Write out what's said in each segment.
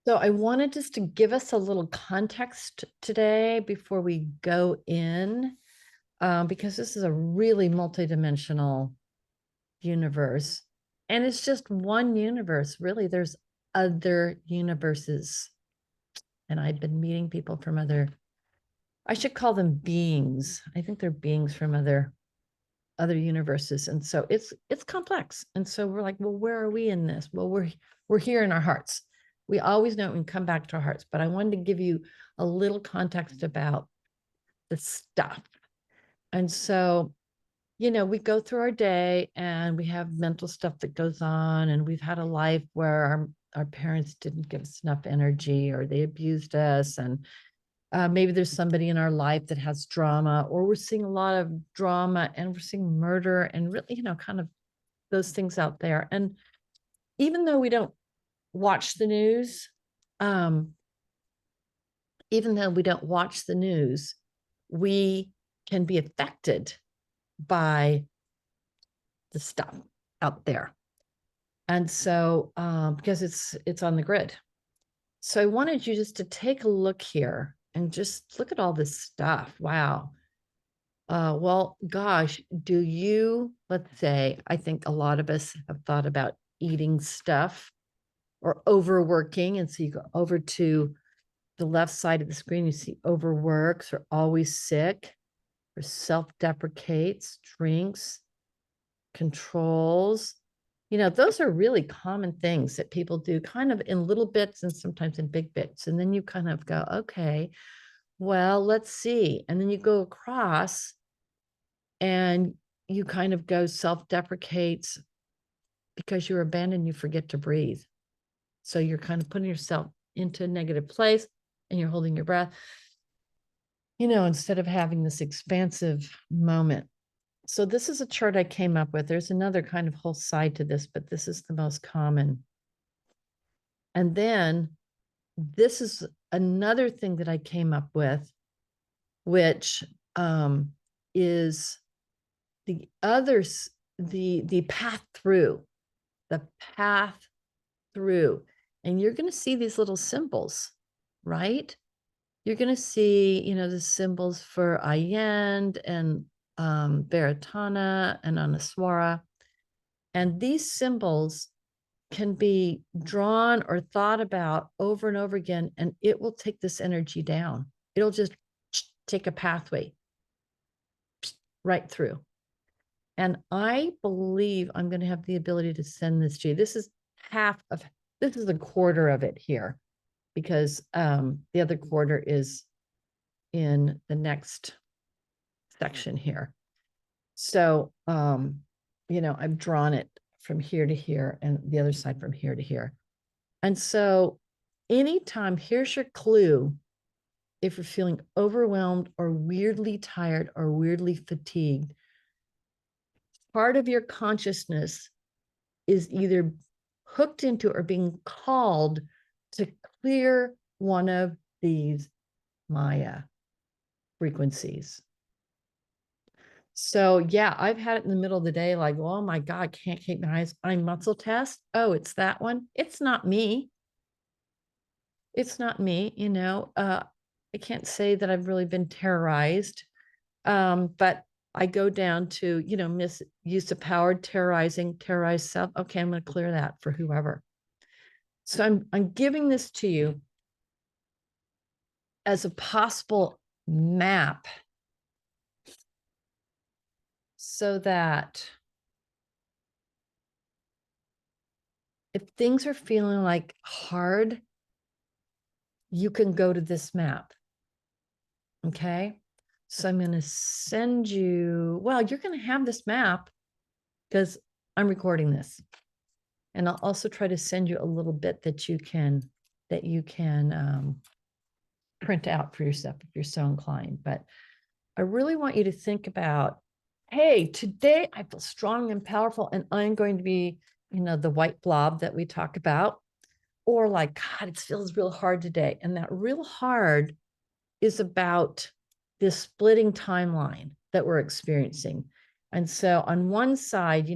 So I wanted just to give us a little context today before we go in, because this is a really multidimensional universe. And it's just one universe, really. There's other universes. And I've been meeting people from I should call them beings. I think they're beings from other universes. And so it's complex. And so we're like, well, where are we in this? Well, we're here in our hearts. We always know we can come back to our hearts, but I wanted to give you a little context about the stuff. And so, we go through our day and we have mental stuff that goes on, and we've had a life where our parents didn't give us enough energy or they abused us, and maybe there's somebody in our life that has drama, or we're seeing a lot of drama and we're seeing murder and really, kind of those things out there. And even though we don't watch the news, um, even though we don't watch the news, we can be affected by the stuff out there. And so, because it's on the grid. So I wanted you just to take a look here and just look at all this stuff. Wow. Well, gosh, let's say, I think a lot of us have thought about eating stuff or overworking. And so you go over to the left side of the screen, you see overworks or always sick or self-deprecates, drinks, controls. Those are really common things that people do kind of in little bits and sometimes in big bits. And then you kind of go, okay, well, let's see. And then you go across and you kind of go self-deprecates because you're abandoned, you forget to breathe. So you're kind of putting yourself into a negative place and you're holding your breath, instead of having this expansive moment. So this is a chart I came up with. There's another kind of whole side to this, but this is the most common. And then this is another thing that I came up with, which is the others, the path through, the path through. And you're going to see these little symbols, right? You're going to see, the symbols for Ayend and Varatana and Anaswara. And these symbols can be drawn or thought about over and over again, and it will take this energy down. It'll just take a pathway right through. And I believe I'm going to have the ability to send this to you. This is a quarter of it here, because the other quarter is in the next section here. So, I've drawn it from here to here and the other side from here to here. And so anytime, here's your clue. If you're feeling overwhelmed or weirdly tired or weirdly fatigued, part of your consciousness is either hooked into or being called to clear one of these Maya frequencies. So yeah, I've had it in the middle of the day, like, oh my God, can't keep my eyes on muscle test. Oh, it's that one. It's not me. It's not me, I can't say that I've really been terrorized. But I go down to, misuse of power, terrorize self. Okay, I'm going to clear that for whoever. So I'm giving this to you as a possible map so that if things are feeling like hard, you can go to this map. Okay. So I'm going to send you, well, you're going to have this map because I'm recording this. And I'll also try to send you a little bit that you can print out for yourself if you're so inclined. But I really want you to think about, hey, today I feel strong and powerful, and I'm going to be, the white blob that we talk about, or like, God, it feels real hard today. And that real hard is about this splitting timeline that we're experiencing. And so on one side,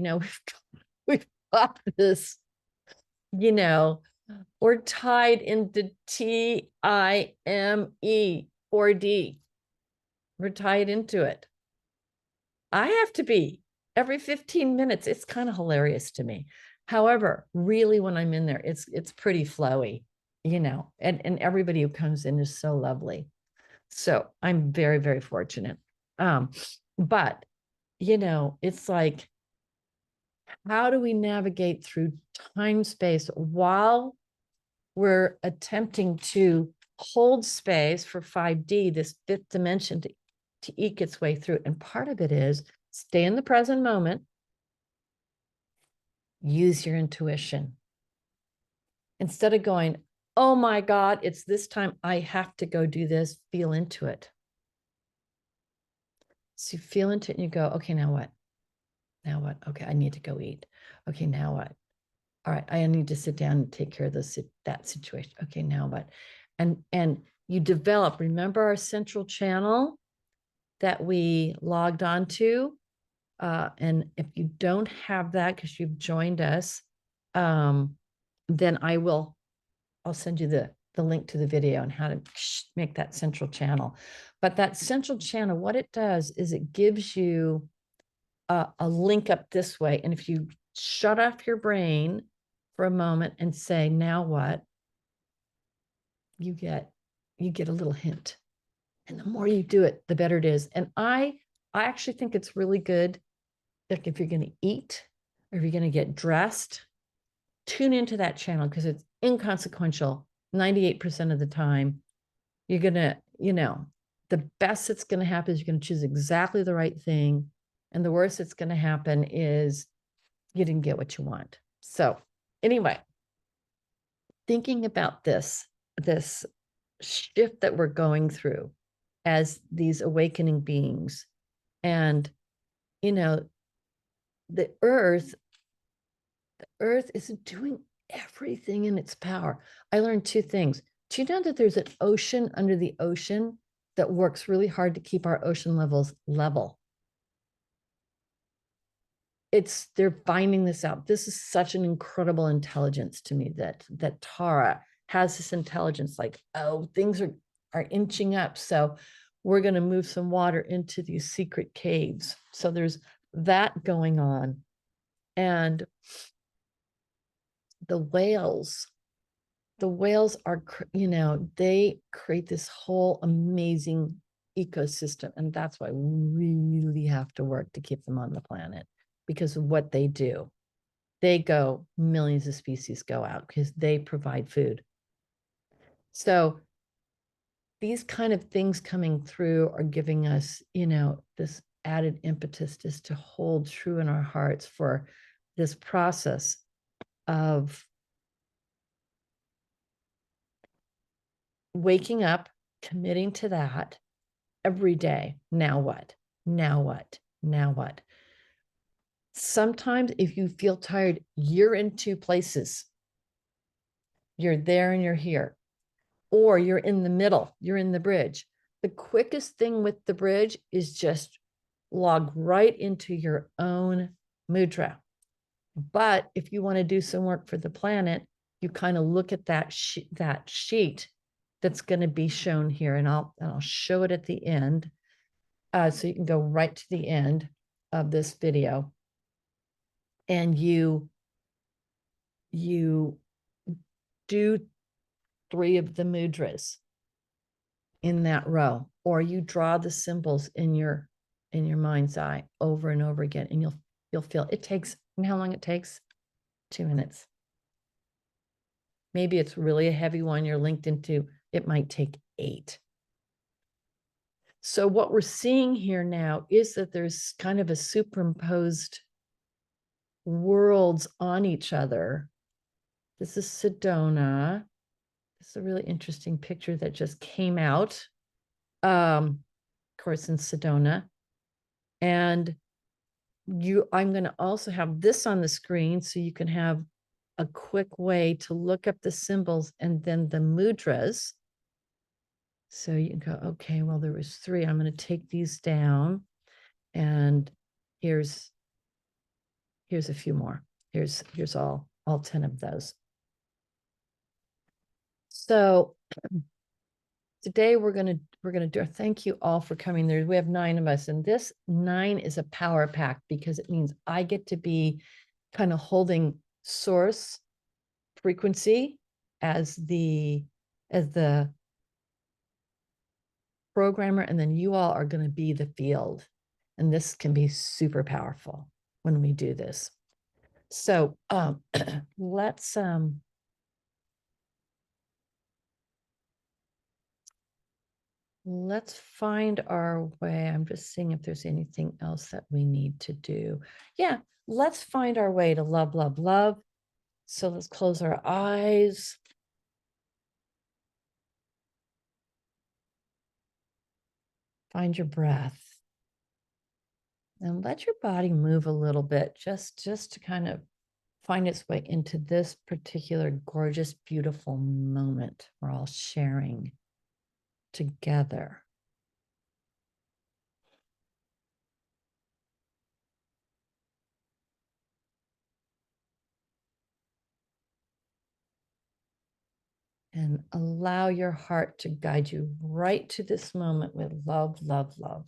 we've got this, or tied into TIME 4D. We're tied into it. I have to be every 15 minutes. It's kind of hilarious to me. However, really when I'm in there, it's pretty flowy, and everybody who comes in is so lovely. So I'm very, very fortunate. But it's like, how do we navigate through time space while we're attempting to hold space for 5D, this fifth dimension, to eke its way through? And part of it is stay in the present moment, use your intuition. Instead of going, oh my God, it's this time, I have to go do this, feel into it. So you feel into it and you go, okay, now what? Now what? Okay, I need to go eat. Okay, now what? All right, I need to sit down and take care of that situation. Okay, now what? And you develop, remember our central channel that we logged onto? And if you don't have that because you've joined us, then I'll send you the link to the video on how to make that central channel. But that central channel, what it does is it gives you a link up this way. And if you shut off your brain for a moment and say, now what? You get a little hint. And the more you do it, the better it is. And I actually think it's really good. Like if you're going to eat or if you're going to get dressed, tune into that channel because it's inconsequential 98% of the time. You're going to, the best that's going to happen is you're going to choose exactly the right thing. And the worst that's going to happen is you didn't get what you want. So anyway, thinking about this shift that we're going through as these awakening beings, and the earth is doing everything in its power. I learned two things. Do you know that there's an ocean under the ocean that works really hard to keep our ocean levels level? They're finding this out. This is such an incredible intelligence to me that Tara has this intelligence, like, oh, things are inching up. So we're going to move some water into these secret caves. So there's that going on. And the whales are, they create this whole amazing ecosystem. And that's why we really have to work to keep them on the planet, because of what they do. They go, millions of species go out because they provide food. So these kind of things coming through are giving us, this added impetus just to hold true in our hearts for this process of waking up, committing to that every day. Now what? Now what? Now what? Sometimes if you feel tired, you're in two places. You're there and you're here. Or you're in the middle, you're in the bridge. The quickest thing with the bridge is just log right into your own mudra. But if you want to do some work for the planet, you kind of look at that sheet that's going to be shown here, and I'll show it at the end, so you can go right to the end of this video, and you do 3 of the mudras in that row, or you draw the symbols in your mind's eye over and over again, and you'll feel it takes, you know how long it takes? 2 minutes. Maybe it's really a heavy one you're linked into, it might take 8. So what we're seeing here now is that there's kind of a superimposed worlds on each other. This is Sedona. This is a really interesting picture that just came out, of course, in Sedona. And I'm going to also have this on the screen so you can have a quick way to look up the symbols and then the mudras. So you can go, okay, well, there was 3. I'm going to take these down, and here's a few more. Here's all 10 of those. So today we're gonna do. Thank you all for coming. There, we have 9 of us, and this 9 is a power pack because it means I get to be kind of holding source frequency as the programmer, and then you all are going to be the field, and this can be super powerful when we do this. So let's let's find our way. I'm just seeing if there's anything else that we need to do. Yeah, let's find our way to love, love, love. So let's close our eyes. Find your breath. And let your body move a little bit, just to kind of find its way into this particular gorgeous, beautiful moment we're all sharing together. And allow your heart to guide you right to this moment with love, love, love.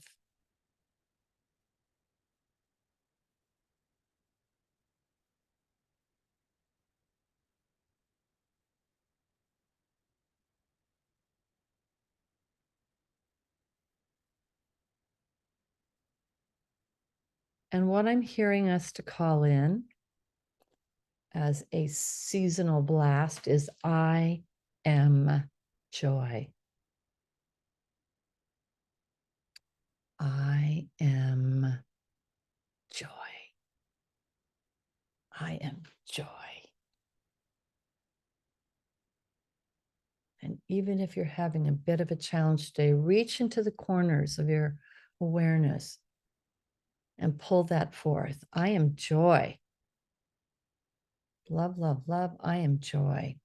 And what I'm hearing us to call in as a seasonal blast is I am joy. I am joy. I am joy. And even if you're having a bit of a challenge today, reach into the corners of your awareness and pull that forth. I am joy. Love, love, love. I am joy.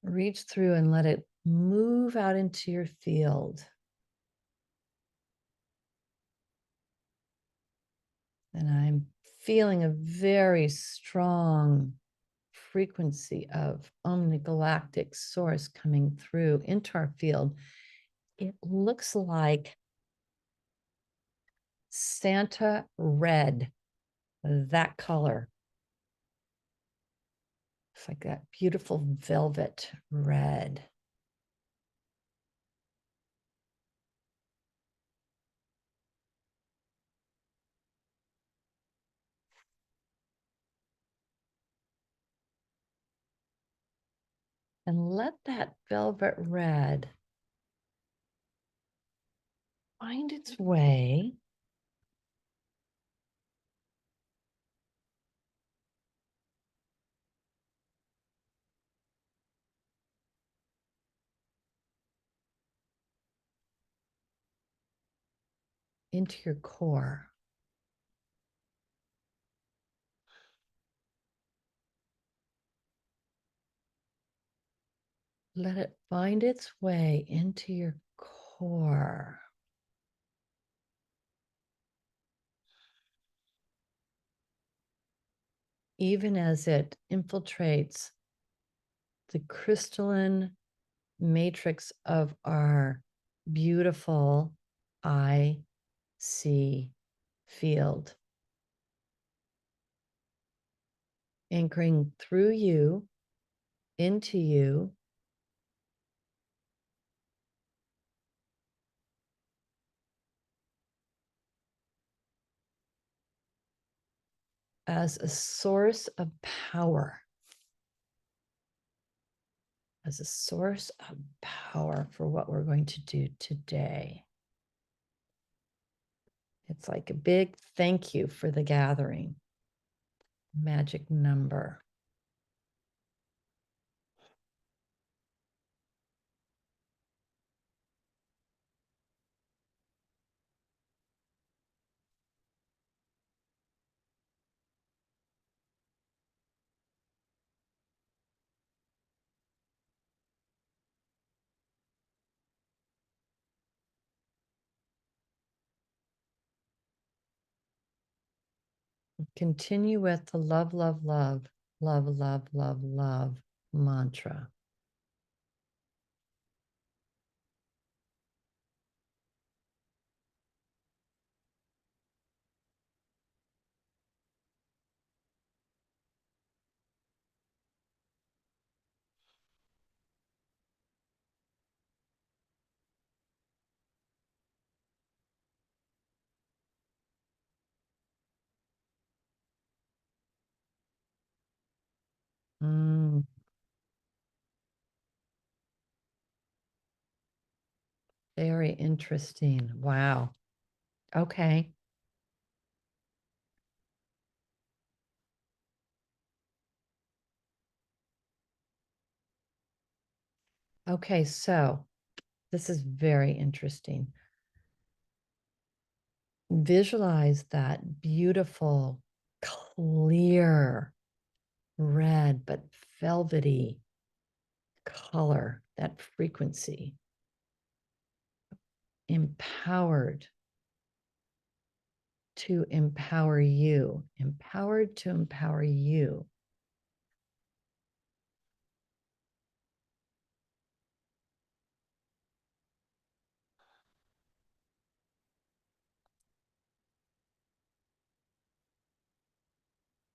Reach through and let it move out into your field. And I'm feeling a very strong frequency of omnigalactic source coming through into our field. It looks like Santa red, that color. It's like that beautiful velvet red. And let that velvet red find its way into your core. Let it find its way into your core. Even as it infiltrates the crystalline matrix of our beautiful I see field, anchoring through you, into you, as a source of power, as a source of power for what we're going to do today. It's like a big thank you for the gathering. Magic number. Continue with the love, love, love, love, love, love, love mantra. Mm, very interesting. Wow. Okay. Okay. So this is very interesting. Visualize that beautiful, clear red, but velvety color, that frequency, empowered to empower you, empowered to empower you.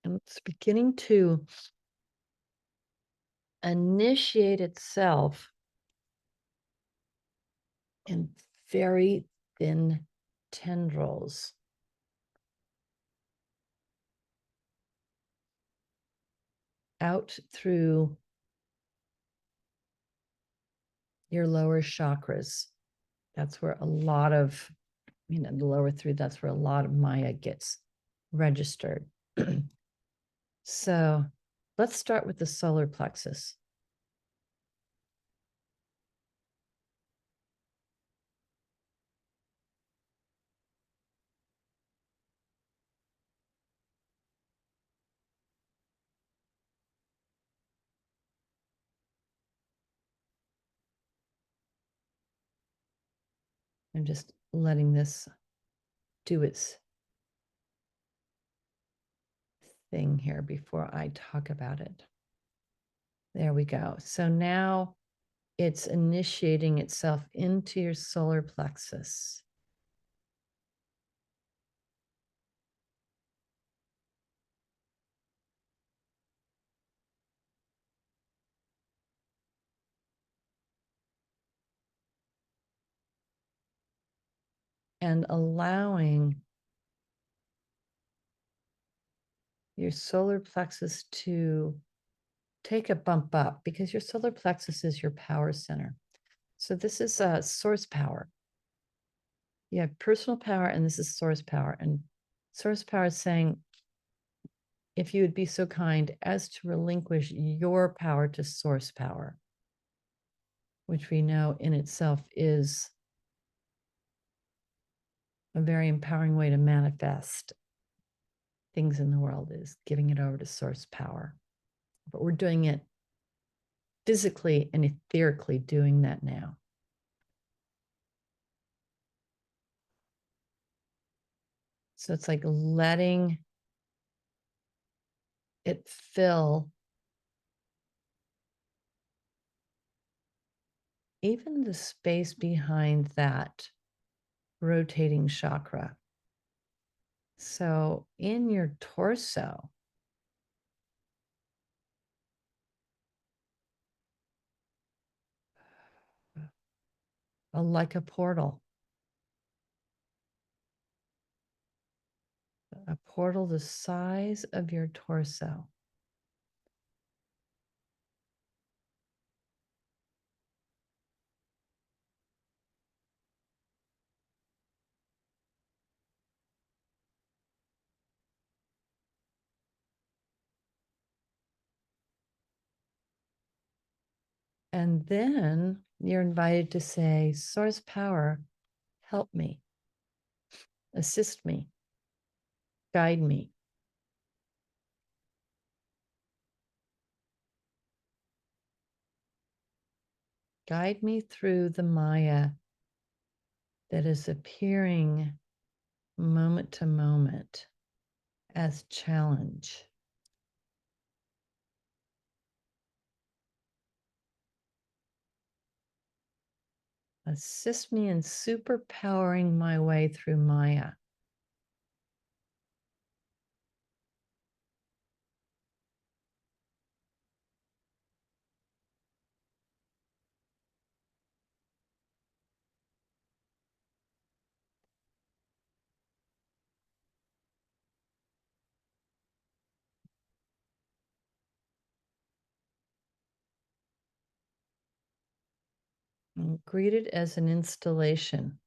And it's beginning to initiate itself in very thin tendrils out through your lower chakras. That's where a lot of, the lower three, that's where a lot of Maya gets registered. So let's start with the solar plexus. I'm just letting this do its thing here before I talk about it. There we go. So now it's initiating itself into your solar plexus. And allowing your solar plexus to take a bump up, because your solar plexus is your power center. So this is a source power. You have personal power, and this is source power. And source power is saying, if you would be so kind as to relinquish your power to source power, which we know in itself is a very empowering way to manifest things in the world, is giving it over to source power. But we're doing it physically and etherically, doing that now. So it's like letting it fill even the space behind that rotating chakra. So in your torso, like a portal the size of your torso. And then you're invited to say, source power, help me, assist me, guide me. Guide me through the Maya that is appearing moment to moment as challenge. Assist me in superpowering my way through Maya. And greet it as an installation.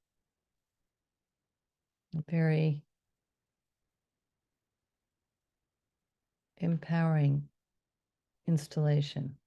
A very empowering installation.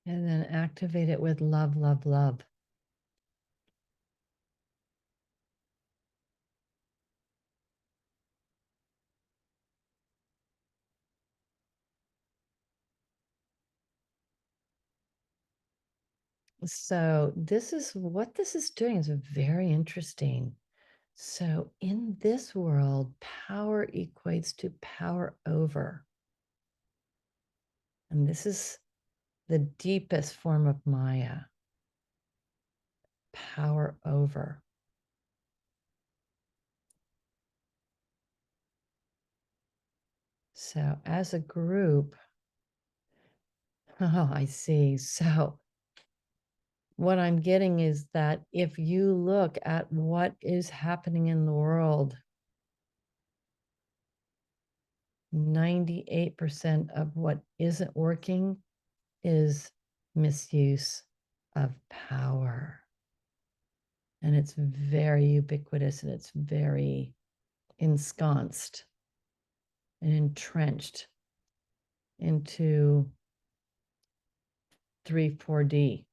And then activate it with love, love, love. So this is what this is doing is very interesting. So in this world, power equates to power over. And this is the deepest form of Maya. Power over. So as a group, oh, I see. So what I'm getting is that if you look at what is happening in the world, 98% of what isn't working is misuse of power. And it's very ubiquitous and it's very ensconced and entrenched into 3, 4D.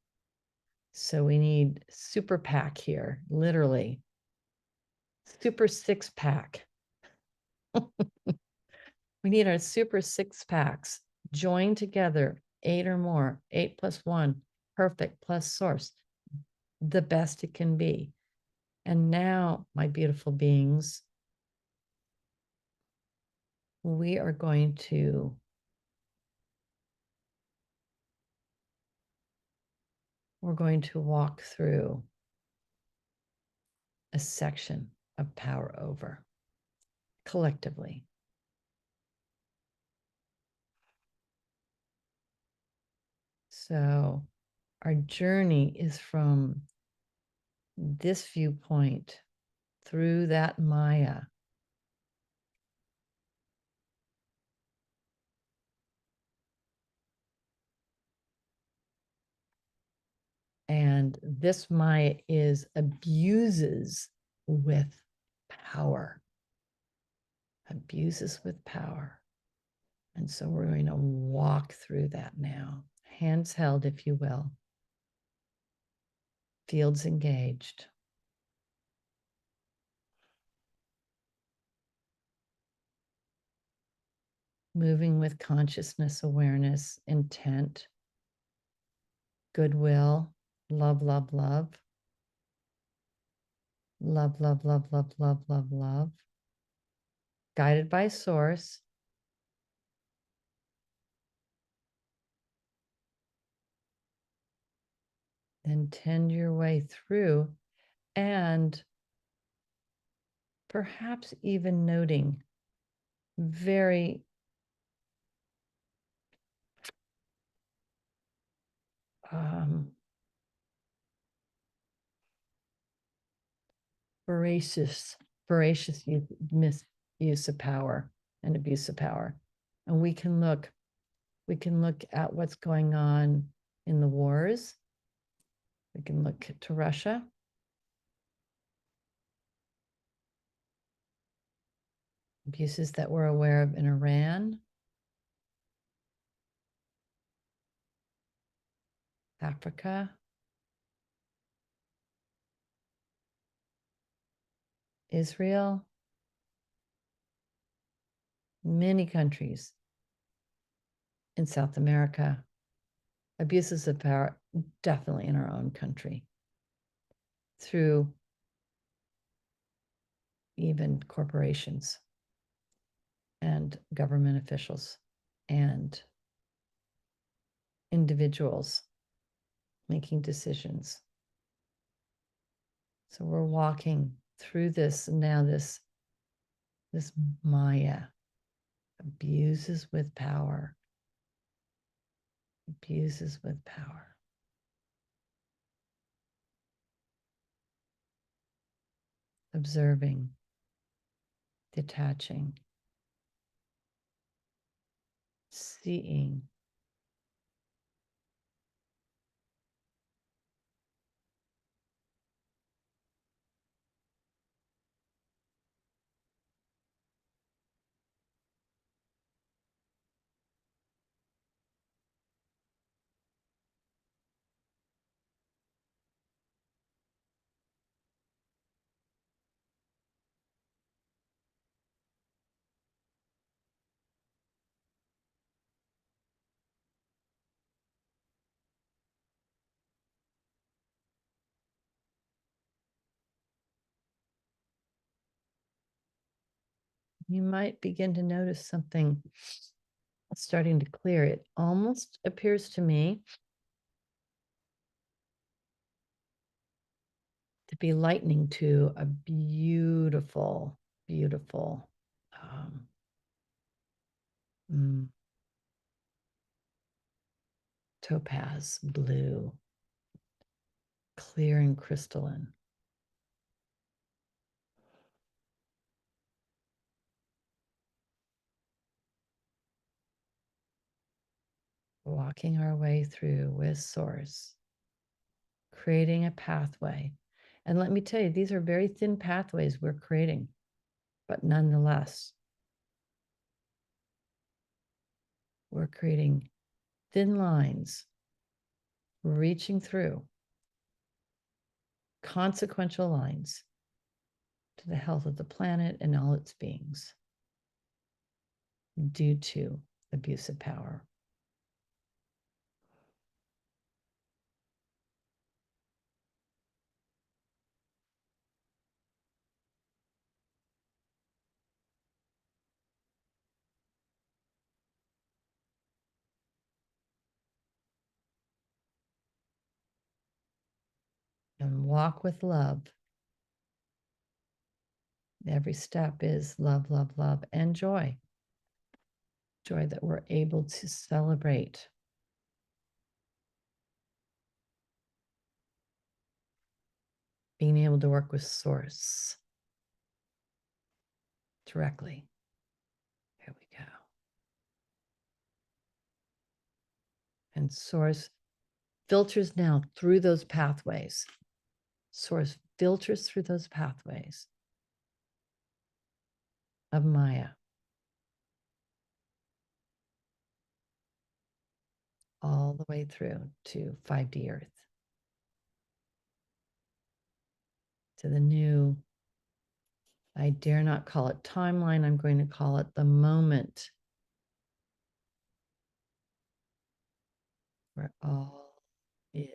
So we need super pack here, literally. Super six pack. We need our super six packs joined together, 8 or more, 8 plus 1, perfect plus source, the best it can be. And now, my beautiful beings, we are going to walk through a section of power over collectively. So our journey is from this viewpoint through that Maya. And this Maya abuses with power. Abuses with power. And so we're going to walk through that now. Hands held, if you will. Fields engaged. Moving with consciousness, awareness, intent, goodwill, love, love, love. Love, love, love, love, love, love, love. Guided by source. Then tend your way through and perhaps even noting very voracious, misuse of power and abuse of power. And we can look at what's going on in the wars. We can look to Russia. Abuses that we're aware of in Iran, Africa, Israel, many countries in South America, abuses of power, definitely in our own country, through even corporations and government officials and individuals making decisions. So we're walking through this now, this Maya, abuses with power, abuses with power. Observing, detaching, seeing, you might begin to notice something starting to clear. It almost appears to me to be lightning to a beautiful, beautiful topaz blue, clear and crystalline. Walking our way through with Source, creating a pathway. And let me tell you, these are very thin pathways we're creating, but nonetheless, we're creating thin lines, reaching through consequential lines to the health of the planet and all its beings due to abuse of power. And walk with love. Every step is love, love, love, and joy. Joy that we're able to celebrate. Being able to work with Source directly. Here we go. And Source filters now through those pathways. Source filters through those pathways of Maya. All the way through to 5D Earth. To the new, I dare not call it timeline, I'm going to call it the moment where all is.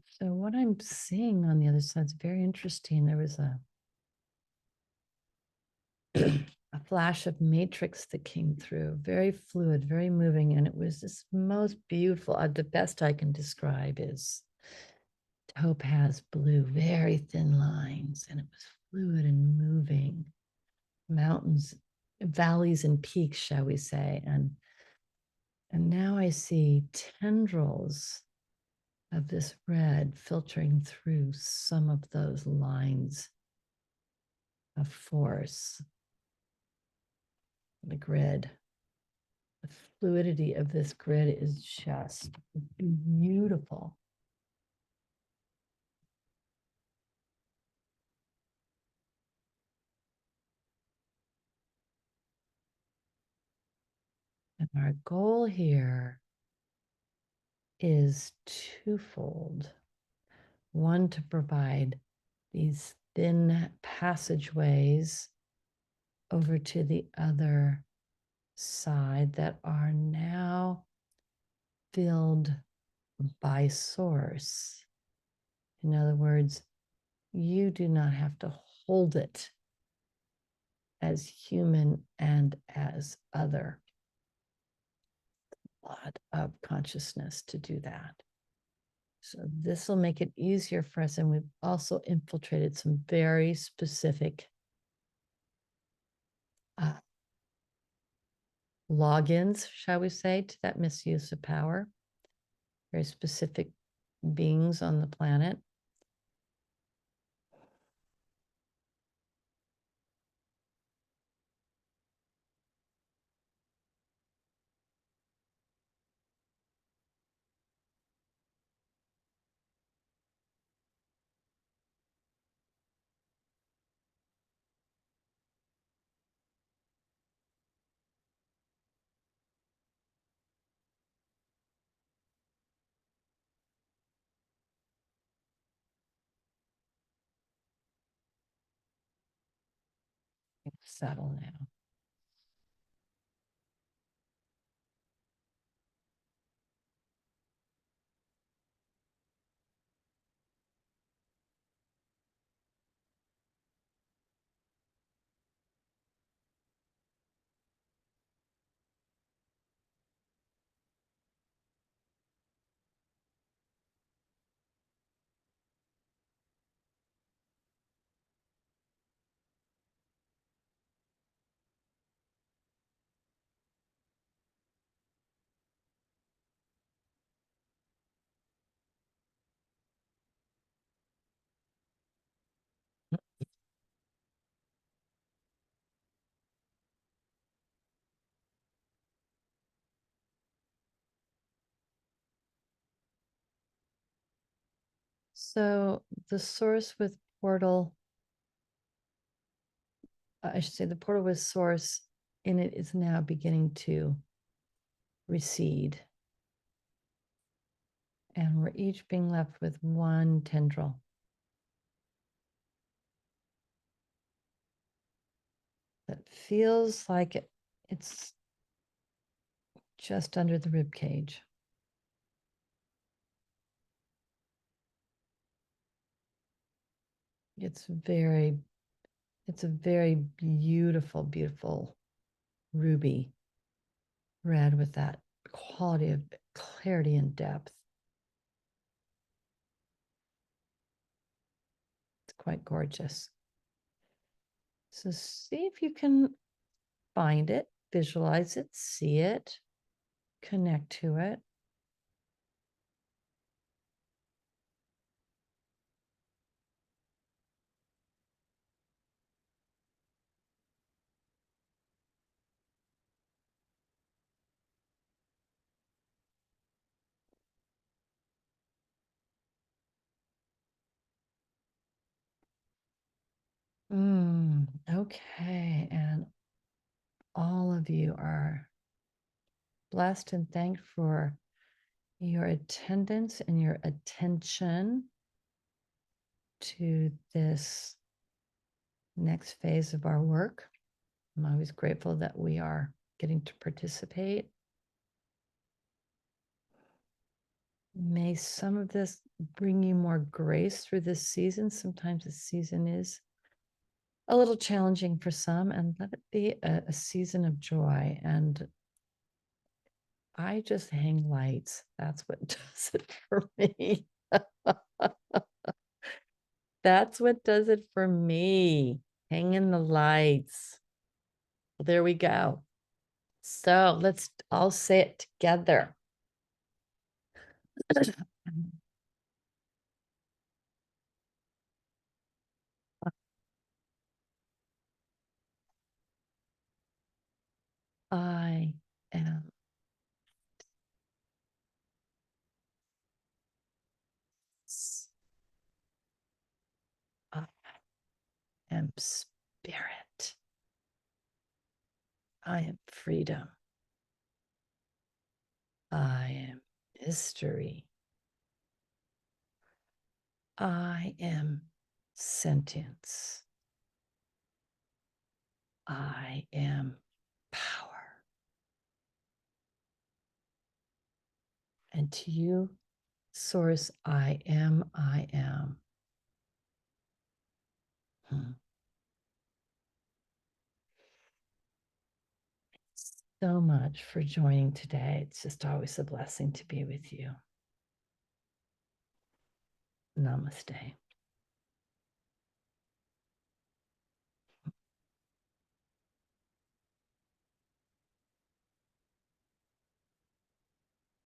So what I'm seeing on the other side is very interesting. There was a flash of matrix that came through, very fluid, very moving, and it was this most beautiful. The best I can describe is topaz blue, very thin lines, and it was fluid and moving. Mountains, valleys, and peaks, shall we say, and now I see tendrils of this red filtering through some of those lines of force, the grid. The fluidity of this grid is just beautiful. And our goal here is twofold. One, to provide these thin passageways over to the other side that are now filled by source. In other words, you do not have to hold it as human and as other. A lot of consciousness to do that. So this will make it easier for us. And we've also infiltrated some very specific logins, shall we say, to that misuse of power. Very specific beings on the planet. Settle now. So the source with portal, I should say the portal with source in it is now beginning to recede. And we're each being left with one tendril. That feels like it's just under the rib cage. It's a very beautiful, beautiful ruby red with that quality of clarity and depth. It's quite gorgeous. So see if you can find it, visualize it, see it, connect to it. Okay, and all of you are blessed and thanked for your attendance and your attention to this next phase of our work. I'm always grateful that we are getting to participate. May some of this bring you more grace through this season. Sometimes this season is a little challenging for some, and let it be a season of joy. And I just hang lights. That's what does it for me. That's what does it for me. Hanging the lights. Well, there we go. So let's all say it together. I am, I am spirit. I am freedom. I am mystery. I am sentience. I am power. And to you, Source, I am, I am. So much for joining today. It's just always a blessing to be with you. Namaste.